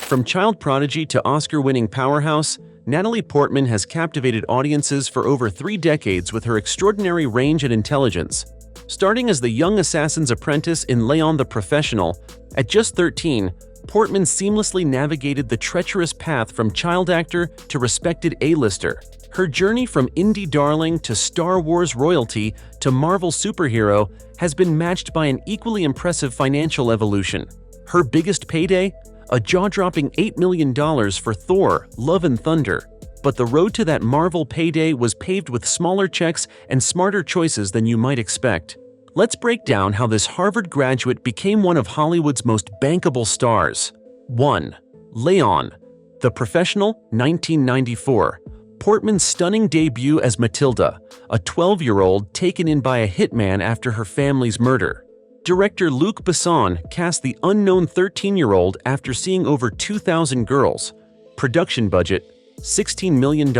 From child prodigy to Oscar-winning powerhouse, Natalie Portman has captivated audiences for over 3 decades with her extraordinary range and intelligence. Starting as the young assassin's apprentice in Léon the Professional, at just 13, Portman seamlessly navigated the treacherous path from child actor to respected A-lister. Her journey from indie darling to Star Wars royalty to Marvel superhero has been matched by an equally impressive financial evolution. Her biggest payday? A jaw-dropping $8 million for Thor: Love and Thunder. But the road to that Marvel payday was paved with smaller checks and smarter choices than you might expect. Let's break down how this Harvard graduate became one of Hollywood's most bankable stars. 1. Léon, The Professional, 1994. Portman's stunning debut as Matilda, a 12-year-old taken in by a hitman after her family's murder. Director Luc Besson cast the unknown 13-year-old after seeing over 2,000 girls. Production budget, $16 million.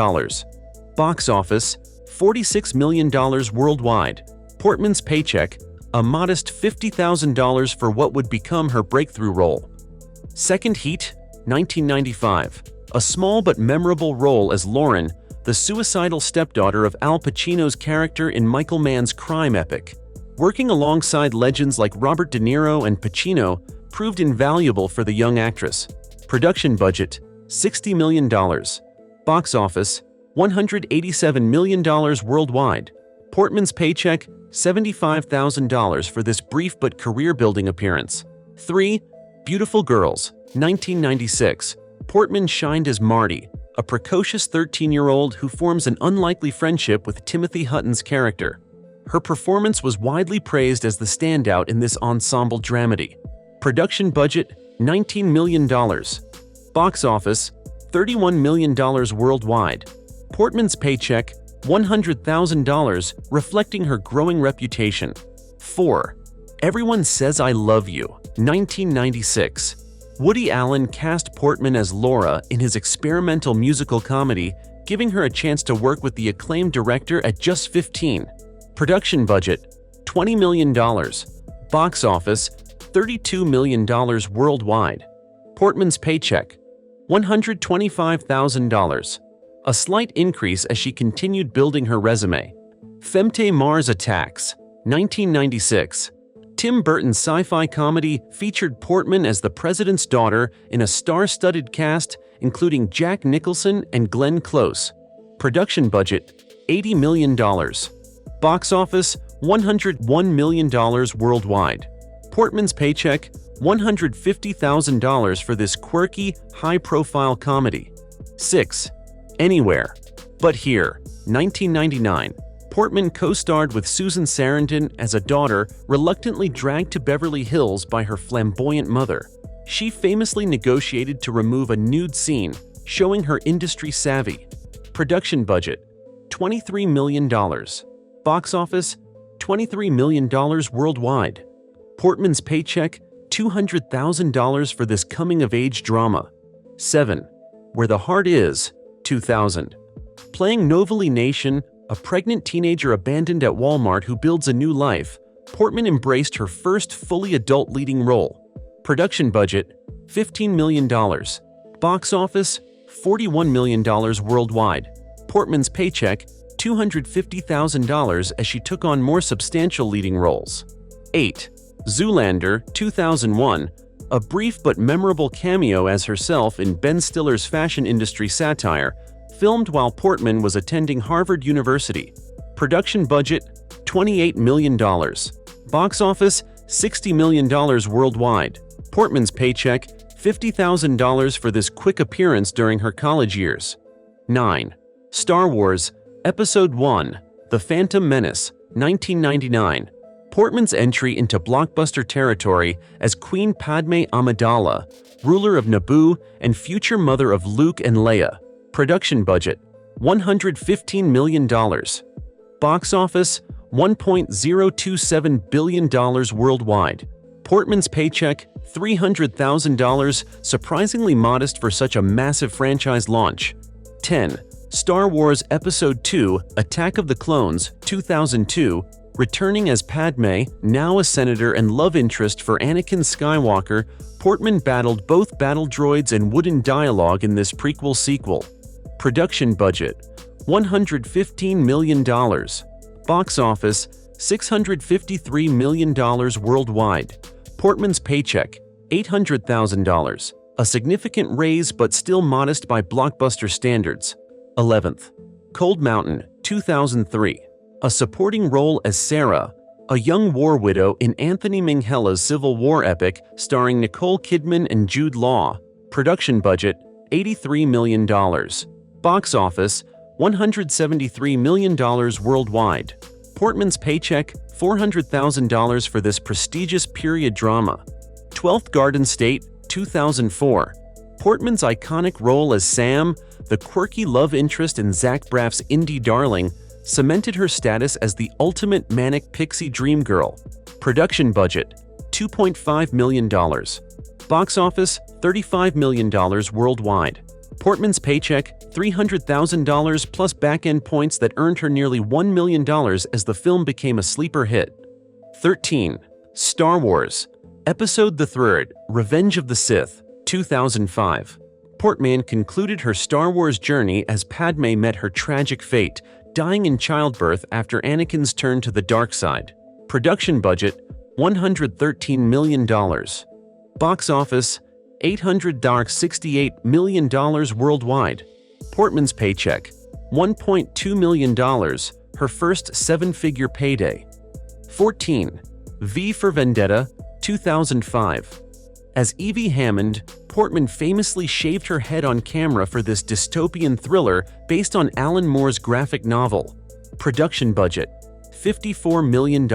Box office, $46 million worldwide. Portman's Paycheck, a modest $50,000 for what would become her breakthrough role. Second Heat, 1995. A small but memorable role as Lauren, the suicidal stepdaughter of Al Pacino's character in Michael Mann's crime epic. Working alongside legends like Robert De Niro and Pacino proved invaluable for the young actress. Production budget, $60 million. Box office, $187 million worldwide. Portman's Paycheck, $75,000 for this brief but career-building appearance. 3. Beautiful Girls, 1996. Portman shined as Marty, a precocious 13-year-old who forms an unlikely friendship with Timothy Hutton's character. Her performance was widely praised as the standout in this ensemble dramedy. Production budget, $19 million. Box office, $31 million worldwide. Portman's Paycheck, $100,000, reflecting her growing reputation. 4. Everyone Says I Love You, 1996. Woody Allen cast Portman as Laura in his experimental musical comedy, giving her a chance to work with the acclaimed director at just 15. Production budget, $20 million. Box office, $32 million worldwide. Portman's Paycheck, $125,000. A slight increase as she continued building her resume. Femte Mars Attacks, 1996. Tim Burton's sci-fi comedy featured Portman as the president's daughter in a star-studded cast including Jack Nicholson and Glenn Close. Production budget, $80 million. Box office, $101 million worldwide. Portman's Paycheck, $150,000 for this quirky, high-profile comedy. 6. Anywhere But Here, 1999. Portman co-starred with Susan Sarandon as a daughter reluctantly dragged to Beverly Hills by her flamboyant mother. She famously negotiated to remove a nude scene, showing her industry savvy. Production budget, $23 million. Box office, $23 million worldwide. Portman's Paycheck, $200,000 for this coming-of-age drama. 7. Where the Heart Is, 2000. Playing Novalee Nation, a pregnant teenager abandoned at Walmart who builds a new life, Portman embraced her first fully adult leading role. Production budget, $15 million. Box office, $41 million worldwide. Portman's Paycheck, $250,000 as she took on more substantial leading roles. 8. Zoolander, 2001. A brief but memorable cameo as herself in Ben Stiller's fashion industry satire, filmed while Portman was attending Harvard University. Production budget, $28 million. Box office, $60 million worldwide. Portman's Paycheck, $50,000 for this quick appearance during her college years. 9. Star Wars, Episode I, The Phantom Menace, 1999. Portman's entry into blockbuster territory as Queen Padme Amidala, ruler of Naboo and future mother of Luke and Leia. Production budget, $115 million. Box office, $1.027 billion worldwide. Portman's Paycheck, $300,000, surprisingly modest for such a massive franchise launch. 10. Star Wars Episode II, Attack of the Clones, 2002. Returning as Padme, now a senator and love interest for Anakin Skywalker, Portman battled both battle droids and wooden dialogue in this prequel sequel. Production budget: $115 million. Box office: $653 million worldwide. Portman's paycheck: $800,000. A significant raise but still modest by blockbuster standards. 11th. Cold Mountain, 2003. A supporting role as Sarah, a young war widow in Anthony Minghella's Civil War epic starring Nicole Kidman and Jude Law. Production budget: $83 million. Box office: $173 million worldwide. Portman's paycheck: $400,000 for this prestigious period drama. 12th Garden State, 2004. Portman's iconic role as Sam, the quirky love interest in Zach Braff's indie darling, cemented her status as the ultimate manic pixie dream girl. Production budget: $2.5 million. Box office: $35 million worldwide. Portman's paycheck: $300,000 plus back-end points that earned her nearly $1 million as the film became a sleeper hit. 13. Star Wars Episode III: Revenge of the Sith, 2005. Portman concluded her Star Wars journey as Padme met her tragic fate, dying in childbirth after Anakin's turn to the dark side. Production budget: $113 million. Box office: $868 million worldwide. Portman's paycheck: $1.2 million, her first seven-figure payday. 14. V for Vendetta, 2005. As Evie Hammond, Portman famously shaved her head on camera for this dystopian thriller based on Alan Moore's graphic novel. Production budget: $54 million.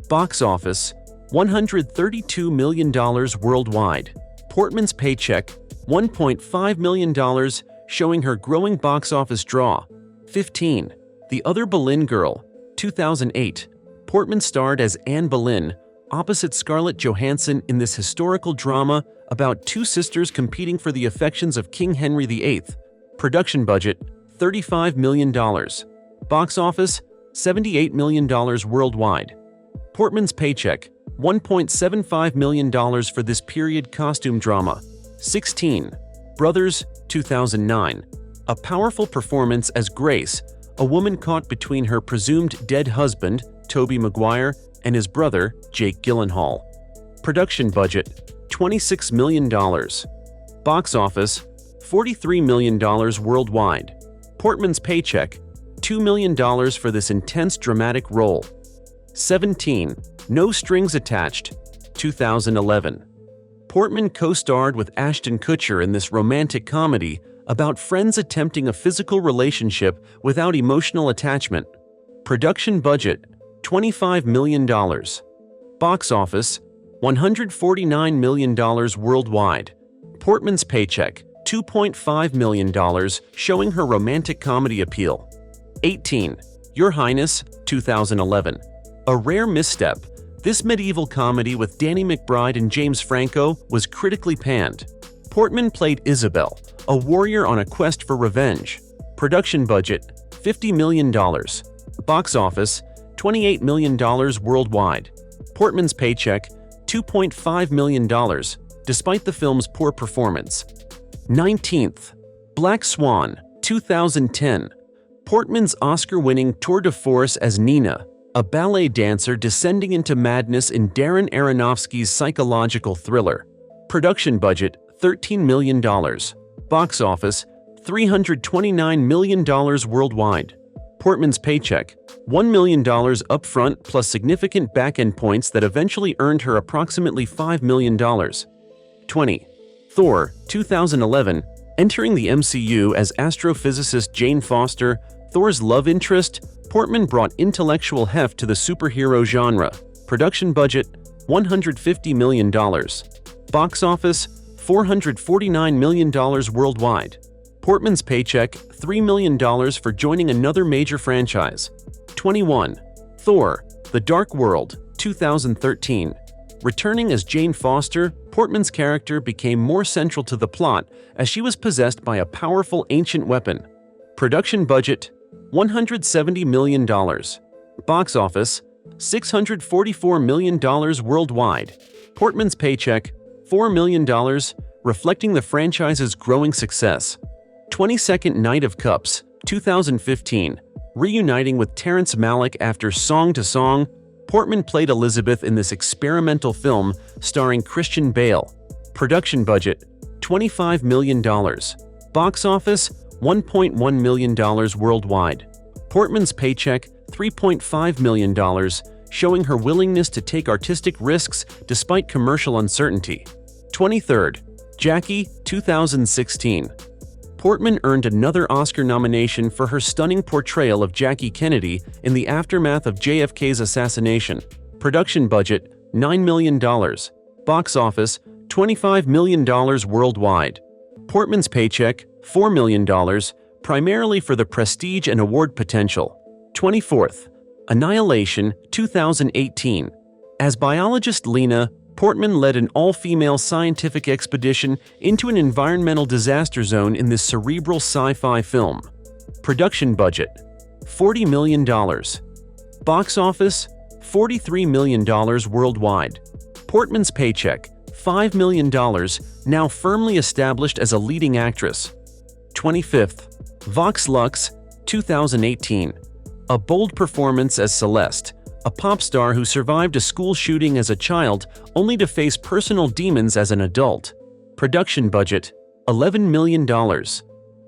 Box office: $132 million worldwide. Portman's paycheck: $1.5 million, showing her growing box office draw. 15. The Other Boleyn Girl, 2008. Portman starred as Anne Boleyn, opposite Scarlett Johansson in this historical drama about two sisters competing for the affections of King Henry VIII. Production budget: $35 million. Box office: $78 million worldwide. Portman's paycheck: $1.75 million for this period costume drama. 16. Brothers, 2009. A powerful performance as Grace, a woman caught between her presumed dead husband, Tobey Maguire, and his brother, Jake Gyllenhaal. Production budget: $26 million. Box office: $43 million worldwide. Portman's paycheck: $2 million for this intense dramatic role. 17. No Strings Attached, 2011. Portman co-starred with Ashton Kutcher in this romantic comedy about friends attempting a physical relationship without emotional attachment. Production budget: $25 million. Box office: $149 million worldwide. Portman's paycheck: $2.5 million, showing her romantic comedy appeal. 18. Your Highness, 2011. A rare misstep, this medieval comedy with Danny McBride and James Franco was critically panned. Portman played Isabel, a warrior on a quest for revenge. Production budget: $50 million. Box office: $28 million worldwide. Portman's paycheck: $2.5 million, despite the film's poor performance. 19th. Black Swan, 2010. Portman's Oscar-winning tour de force as Nina, a ballet dancer descending into madness in Darren Aronofsky's psychological thriller. Production budget: $13 million. Box office: $329 million worldwide. Portman's paycheck: $1 million upfront plus significant back-end points that eventually earned her approximately $5 million. 20. Thor, 2011. Entering the MCU as astrophysicist Jane Foster, Thor's love interest, Portman brought intellectual heft to the superhero genre. Production budget: $150 million. Box office: $449 million worldwide. Portman's paycheck: $3 million for joining another major franchise. 21. Thor: The Dark World, 2013. Returning as Jane Foster, Portman's character became more central to the plot as she was possessed by a powerful ancient weapon. Production budget: $170 million. Box office: $644 million worldwide. Portman's paycheck, $4 million, reflecting the franchise's growing success. 22nd Night of Cups, 2015. Reuniting with Terrence Malick after Song to Song, Portman played Elizabeth in this experimental film starring Christian Bale. Production budget, $25 million. Box office, $1.1 million worldwide. Portman's paycheck, $3.5 million, showing her willingness to take artistic risks despite commercial uncertainty. 23rd. Jackie, 2016. Portman earned another Oscar nomination for her stunning portrayal of Jackie Kennedy in the aftermath of JFK's assassination. Production budget, $9 million. Box office, $25 million worldwide. Portman's paycheck, $4 million, primarily for the prestige and award potential. 24th. Annihilation, 2018. As biologist Lena, Portman led an all-female scientific expedition into an environmental disaster zone in this cerebral sci-fi film. Production budget, $40 million. Box office, $43 million worldwide. Portman's paycheck, $5 million, now firmly established as a leading actress. 25th. Vox Lux, 2018. A bold performance as Celeste, a pop star who survived a school shooting as a child only to face personal demons as an adult. Production budget, $11 million.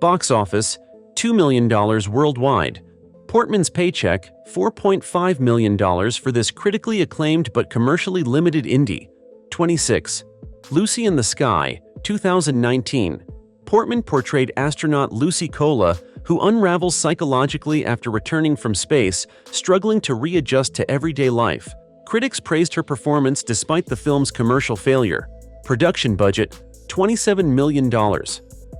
Box office, $2 million worldwide. Portman's paycheck, $4.5 million for this critically acclaimed but commercially limited indie. 26. Lucy in the Sky, 2019. Portman portrayed astronaut Lucy Cola, who unravels psychologically after returning from space, struggling to readjust to everyday life. Critics praised her performance despite the film's commercial failure. Production budget, $27 million.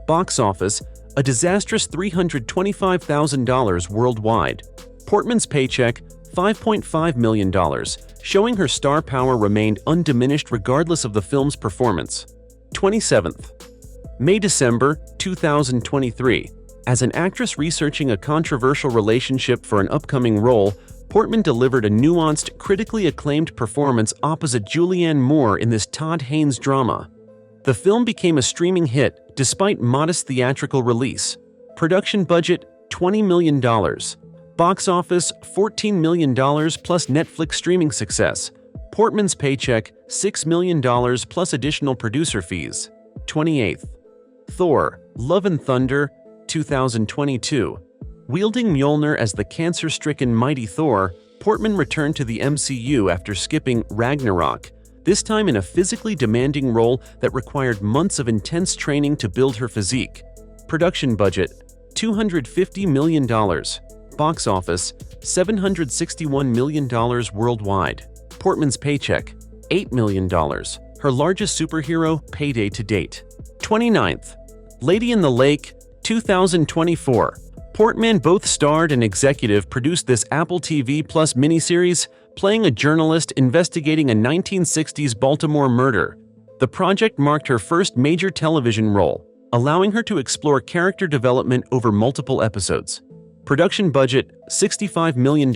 Box office, a disastrous $325,000 worldwide. Portman's paycheck, $5.5 million, showing her star power remained undiminished regardless of the film's performance. 27th. May-December 2023. As an actress researching a controversial relationship for an upcoming role, Portman delivered a nuanced, critically acclaimed performance opposite Julianne Moore in this Todd Haynes drama. The film became a streaming hit despite modest theatrical release. Production budget, $20 million. Box office, $14 million plus Netflix streaming success. Portman's paycheck, $6 million plus additional producer fees. 28th. Thor: Love and Thunder, 2022. Wielding Mjolnir as the cancer-stricken mighty Thor, Portman returned to the MCU after skipping Ragnarok, this time in a physically demanding role that required months of intense training to build her physique. Production budget, $250 million. Box office, $761 million worldwide. Portman's paycheck, $8 million, her largest superhero payday to date. 29th. Lady in the Lake, 2024. Portman both starred and executive produced this Apple TV Plus miniseries, playing a journalist investigating a 1960s Baltimore murder. The project marked her first major television role, allowing her to explore character development over multiple episodes. Production budget, $65 million.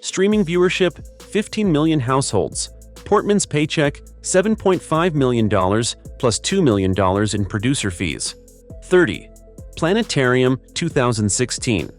Streaming viewership, 15 million households. Portman's paycheck, $7.5 million plus $2 million in producer fees. 30. Planetarium, 2016.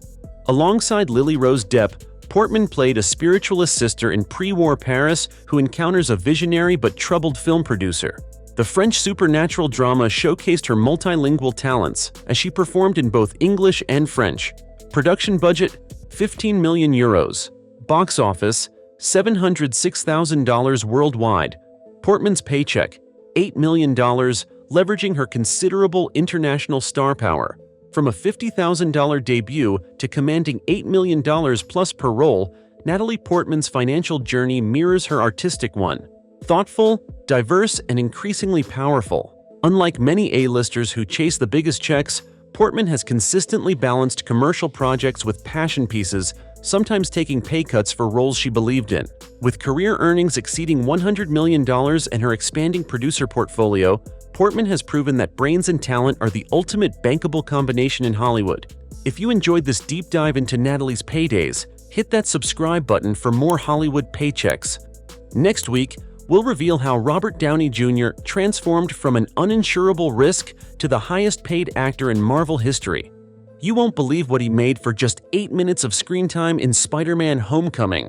Alongside Lily Rose Depp, Portman played a spiritualist sister in pre-war Paris who encounters a visionary but troubled film producer. The French supernatural drama showcased her multilingual talents as she performed in both English and French. Production budget, 15 million euros. Box office, $706,000 worldwide. Portman's paycheck, $8 million, leveraging her considerable international star power. From a $50,000 debut to commanding $8 million plus per role, Natalie Portman's financial journey mirrors her artistic one. Thoughtful, diverse, and increasingly powerful. Unlike many A-listers who chase the biggest checks, Portman has consistently balanced commercial projects with passion pieces, sometimes taking pay cuts for roles she believed in. With career earnings exceeding $100 million and her expanding producer portfolio, Portman has proven that brains and talent are the ultimate bankable combination in Hollywood. If you enjoyed this deep dive into Natalie's paydays, Hit that subscribe button for more Hollywood paychecks. Next week, we'll reveal how Robert Downey Jr. transformed from an uninsurable risk to the highest-paid actor in Marvel history. You won't believe what he made for just 8 minutes of screen time in Spider-Man: Homecoming.